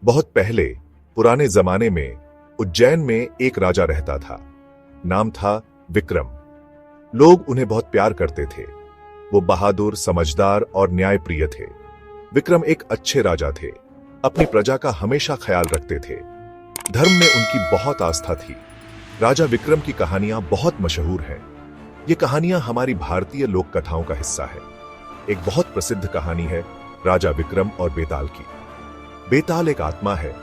बहुत पहले पुराने जमाने में उज्जैन में एक राजा रहता था। नाम था विक्रम। लोग उन्हें बहुत प्यार करते थे। वो बहादुर, समझदार और न्यायप्रिय थे। विक्रम एक अच्छे राजा थे। अपनी प्रजा का हमेशा ख्याल रखते थे। धर्म में उनकी बहुत आस्था थी। राजा विक्रम की कहानियां बहुत मशहूर हैं। ये कहानियां हमारी भारतीय लोक कथाओं का हिस्सा है। एक बहुत प्रसिद्ध कहानी है राजा विक्रम और बेताल की। बेताल एक आत्मा है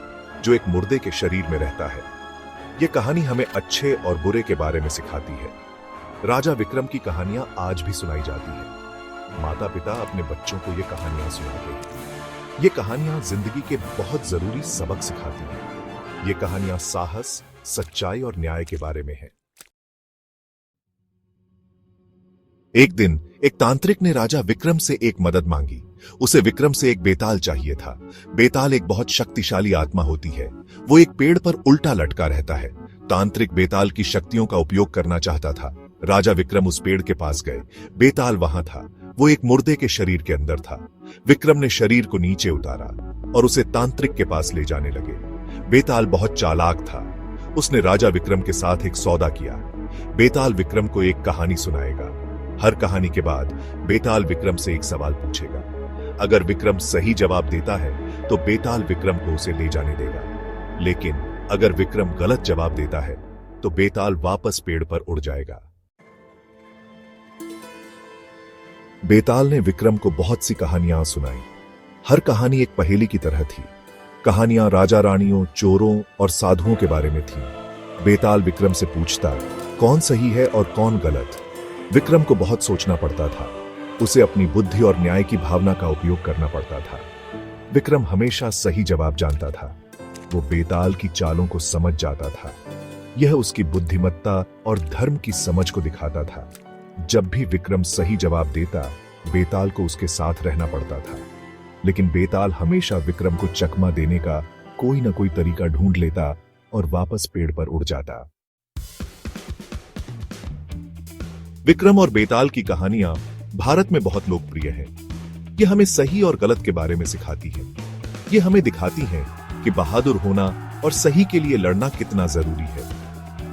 जो एक मुर्दे के शरीर में रहता है। ये कहानी हमें अच्छे और बुरे के बारे में सिखाती है। राजा विक्रम की कहानियां आज भी सुनाई जाती हैं। माता पिता अपने बच्चों को ये कहानियां सुनाते हैं। ये कहानियां जिंदगी के बहुत जरूरी सबक सिखाती हैं। ये कहानियां साहस, सच्चाई और न्याय के बारे में है। एक दिन एक तांत्रिक ने राजा विक्रम से एक मदद मांगी। उसे विक्रम से एक बेताल चाहिए था। बेताल एक बहुत शक्तिशाली आत्मा होती है। वो एक पेड़ पर उल्टा लटका रहता है। तांत्रिक बेताल की शक्तियों का उपयोग करना चाहता था। राजा विक्रम उस पेड़ के पास गए। बेताल वहां था। वो एक मुर्दे के शरीर के अंदर था। विक्रम ने शरीर को नीचे उतारा और उसे तांत्रिक के पास ले जाने लगे। बेताल बहुत चालाक था। उसने राजा विक्रम के साथ एक सौदा किया। बेताल विक्रम को एक कहानी सुनाएगा। हर कहानी के बाद बेताल विक्रम से एक सवाल पूछेगा। अगर विक्रम सही जवाब देता है तो बेताल विक्रम को उसे ले जाने देगा। लेकिन अगर विक्रम गलत जवाब देता है तो बेताल वापस पेड़ पर उड़ जाएगा। बेताल ने विक्रम को बहुत सी कहानियां सुनाई। हर कहानी एक पहेली की तरह थी। कहानियां राजा रानियों, चोरों और साधुओं के बारे में थी। बेताल विक्रम से पूछता, कौन सही है और कौन गलत। विक्रम को बहुत सोचना पड़ता था। उसे अपनी बुद्धि और न्याय की भावना का उपयोग करना पड़ता था। विक्रम हमेशा सही जवाब जानता था। वो बेताल की चालों को समझ जाता था। यह उसकी बुद्धिमत्ता और धर्म की समझ को दिखाता था। जब भी विक्रम सही जवाब देता, बेताल को उसके साथ रहना पड़ता था। लेकिन बेताल हमेशा विक्रम को चकमा देने का कोई ना कोई तरीका ढूंढ लेता और वापस पेड़ पर उड़ जाता। विक्रम और बेताल की कहानियां भारत में बहुत लोकप्रिय हैं। ये हमें सही और गलत के बारे में सिखाती है। ये हमें दिखाती हैं कि बहादुर होना और सही के लिए लड़ना कितना जरूरी है।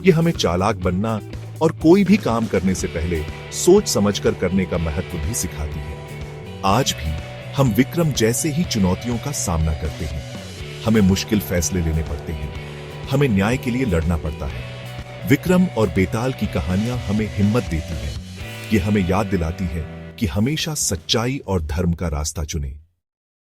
ये हमें चालाक बनना और कोई भी काम करने से पहले सोच समझकर करने का महत्व भी सिखाती है। आज भी हम विक्रम जैसे ही चुनौतियों का सामना करते हैं। हमें मुश्किल फैसले लेने पड़ते हैं। हमें न्याय के लिए लड़ना पड़ता है। विक्रम और बेताल की कहानियां हमें हिम्मत देती हैं। ये हमें याद दिलाती है कि हमेशा सच्चाई और धर्म का रास्ता चुनें।